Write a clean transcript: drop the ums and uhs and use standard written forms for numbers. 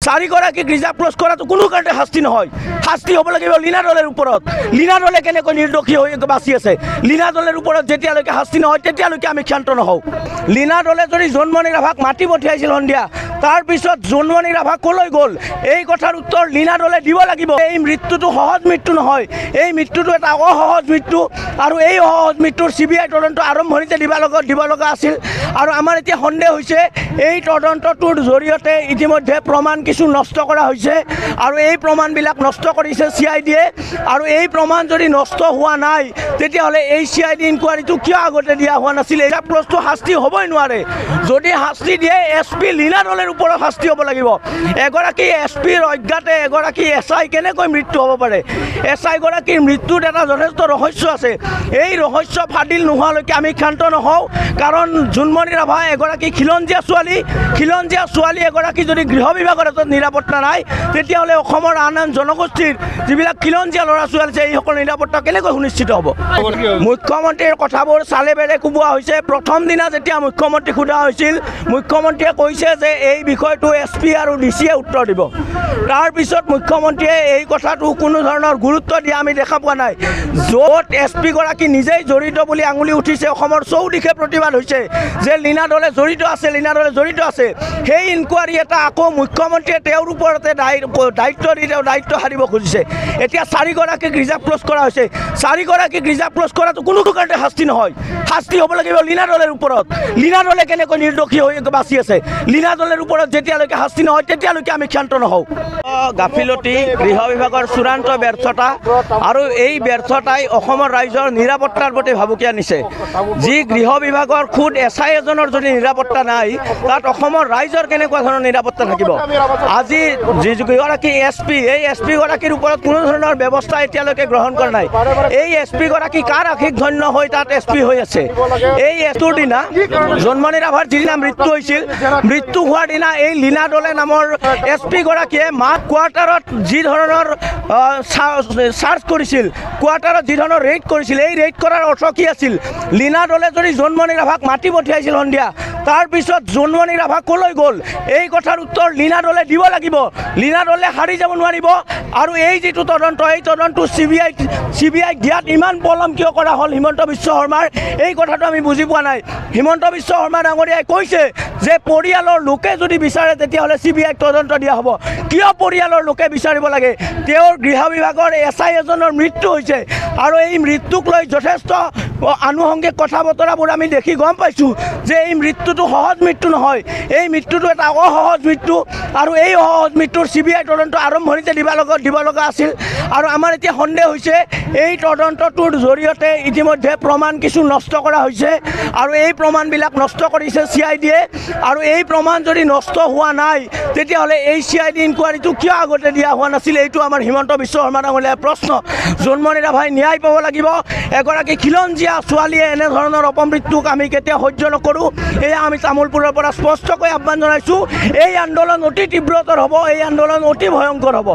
চাৰিগৰাকীক reserve close কৰাটো কোনো কাৰণে শাস্তি নহয়। শাস্তি হ'ব লাগিব লীনা দলেৰ ওপৰত। লীনা দলে কেনেকৈ নিৰ্দোষী হৈ বাচি আছে, লীনা দলেৰ ওপৰত যেতিয়ালৈকে শাস্তি নহয় তেতিয়ালৈকে আমি ক্ষান্ত নহওঁ। লীনা দলে যদি জোনমণি ৰাভাক মাতি পঠিয়াইছিল সন্ধিয়া, তাৰপিছত জোনমণি ৰাভা ক'লৈ গ'ল এই কথাৰ উত্তৰ লীনা দলে দিব লাগিব। এই মৃত্যুটো সহজ মৃত্যু নহয়, এই মৃত্যুটো এটা অসহজ মৃত্যু আৰু এই অসহজ মৃত্যুৰ CBI তদন্ত আৰম্ভণিতে দিব লগা আছিল। আৰু আমাৰ এতিয়া সন্দেহ হৈছে এই তদন্তটোৰ জৰিয়তে ইতিমধ্যে প্ৰমাণ কিছু নষ্ট কৰা হৈছে আৰু এই প্ৰমাণবিলাক নষ্ট কৰিছে CIDয়ে। আৰু এই প্ৰমাণ যদি নষ্ট হোৱা নাই তেতিয়াহ'লে এই CID ইনকুৱাৰীটো কিয় আগতে দিয়া হোৱা নাছিল? এই প্ৰশ্নটো শাস্তি হ'বই নোৱাৰে। যদি শাস্তি দিয়ে SP লীনা দলেৰ ওপৰত শাস্তি হ'ব লাগিব। এগৰাকী SPৰ অজ্ঞাতে এগৰাকী SI কেনেকৈ মৃত্যু হ'ব পাৰে? SI গৰাকীৰ মৃত্যুত এটা যথেষ্ট ৰহস্য আছে। এই ৰহস্য ফাদিল নোহোৱালৈকে আমি ক্ষান্ত নহওঁ, কাৰণ জোনমণি ৰাভা এগৰাকী খিলঞ্জীয়া ছোৱালী এগৰাকী যদি গৃহ বিভাগৰ হাতত নিৰাপত্তা নাই তেতিয়াহ'লে অসমৰ আন আন জনগোষ্ঠীৰ যিবিলাক খিলঞ্জীয়া ল'ৰা ছোৱালী আছে এইসকলৰ নিৰাপত্তা কেনেকৈ সুনিশ্চিত হ'ব? মুখ্যমন্ত্ৰীৰ কথাবোৰ চালে বেৰে কোবোৱা হৈছে। প্ৰথম দিনা যেতিয়া মুখ্যমন্ত্ৰীক সোধা হৈছিল, মুখ্যমন্ত্ৰীয়ে কৈছে যে এই বিষয়টো SP আৰু DCয়ে উত্তৰ দিব। তাৰপিছত মুখ্যমন্ত্ৰীয়ে এই কথাটো কোনো ধৰণৰ গুৰুত্ব দিয়া আমি দেখা পোৱা নাই। য'ত SP গৰাকী নিজেই জড়িত বুলি আঙুলি উঠিছে, অসমৰ চৌদিশে প্ৰতিবাদ হৈছে যে লীনা দলে জড়িত আছে। সেই ইনকুৱাৰী এটা আকৌ মুখ্যমন্ত্ৰীয়ে তেওঁৰ ওপৰতে দায়িত্ব দি তেওঁ দায়িত্ব সাৰিব খুজিছে। এতিয়া চাৰিগৰাকীক ৰিজাৰ্ভ ক্লজ কৰা হৈছে। চাৰিগৰাকীক ৰিজাৰ্ভ ক্লজ কৰাটো কোনো কাৰণে শাস্তি নহয়। শাস্তি হ'ব লাগিব লীনা দলেৰ ওপৰত। লীনা দলে কেনেকৈ নিৰ্দোষী হৈ বাচি আছে, লীনা দলেৰ ওপৰত যেতিয়ালৈকে শাস্তি নহয় তেতিয়ালৈকে আমি ক্ষান্ত নহওঁ। গাফিলতি, গৃহ বিভাগৰ চূড়ান্ত ব্যৰ্থতা আৰু এই ব্যৰ্থতাই অসমৰ ৰাইজৰ নিৰাপত্তাৰ প্ৰতি ভাবুকি আনিছে। যি গৃহ বিভাগৰ খুদ SI এজনৰ যদি নিৰাপত্তা নাই, তাত অসমৰ ৰাইজৰ কেনেকুৱা ধৰণৰ নিৰাপত্তা থাকিব? আজি যিগৰাকী SP, এই SP গৰাকীৰ ওপৰত কোনো ধৰণৰ ব্যৱস্থা এতিয়ালৈকে গ্ৰহণ কৰা নাই। এই SP গৰাকী কাৰ আশীষ ধন্য হৈ তাত SP হৈ আছে? এই SPৰ দিনা জোনমণি ৰাভাৰ যিদিনা মৃত্যু হৈছিল, মৃত্যু হোৱাৰ দিনা এই লীনা দলে নামৰ SP গৰাকীয়ে কোৱাৰ্টাৰত যি ধৰণৰ চাৰ্চ কৰিছিল, কোৱাৰ্টাৰত যি ধৰণৰ ৰেইড কৰিছিল, এই ৰেইড কৰাৰ অৰ্থ কি আছিল? লীনা দলে যদি জোনমণি ৰাভাক মাতি পঠিয়াইছিল সন্ধিয়া, তাৰপিছত জোনমণি ৰাভা ক'লৈ গ'ল এই কথাৰ উত্তৰ লীনা দলে দিব লাগিব। লীনা দলে হাৰি যাব নোৱাৰিব। আৰু এই যিটো তদন্ত, এই তদন্ত CBI দিয়াত ইমান পলম কিয় কৰা হ'ল হিমন্ত বিশ্ব শৰ্মাৰ, এই কথাটো আমি বুজি পোৱা নাই। হিমন্ত বিশ্ব শৰ্মা ডাঙৰীয়াই কৈছে যে পৰিয়ালৰ লোকে যদি বিচাৰে তেতিয়াহ'লে CBI তদন্ত দিয়া হ'ব। কিয় পৰিয়ালৰ লোকে বিচাৰিব লাগে? তেওঁৰ গৃহ বিভাগৰ SI এজনৰ মৃত্যু হৈছে আৰু এই মৃত্যুক লৈ যথেষ্ট আনুষংগিক কথা বতৰাবোৰ আমি দেখি গম পাইছোঁ যে এই মৃত্যুটো সহজ মৃত্যু নহয়, এই মৃত্যুটো এটা অসহজ মৃত্যু আৰু এই অসহজ মৃত্যুৰ CBI তদন্ত আৰম্ভণিতে দিব লগা আছিল। আৰু আমাৰ এতিয়া সন্দেহ হৈছে এই তদন্তটোৰ জৰিয়তে ইতিমধ্যে প্ৰমাণ কিছু নষ্ট কৰা হৈছে আৰু এই প্ৰমাণবিলাক নষ্ট কৰিছে CIDয়ে। আৰু এই প্ৰমাণ যদি নষ্ট হোৱা নাই তেতিয়াহ'লে এই CID ইনকুৱাৰীটো কিয় আগতে দিয়া হোৱা নাছিল? এইটো আমাৰ হিমন্ত বিশ্ব শৰ্মা ডাঙৰীয়াৰ প্ৰশ্ন। জোনমণি ৰাভাই ন্যায় পাব লাগিব। এগৰাকী খিলঞ্জীয়া ছোৱালীয়ে এনেধৰণৰ অপমৃত্যুক আমি কেতিয়াও সহ্য নকৰোঁ। এয়া আমি তামোলপুৰৰ পৰা স্পষ্টকৈ আহ্বান জনাইছোঁ। এই আন্দোলন অতি তীব্ৰতৰ হ'ব, এই আন্দোলন অতি ভয়ংকৰ হ'ব।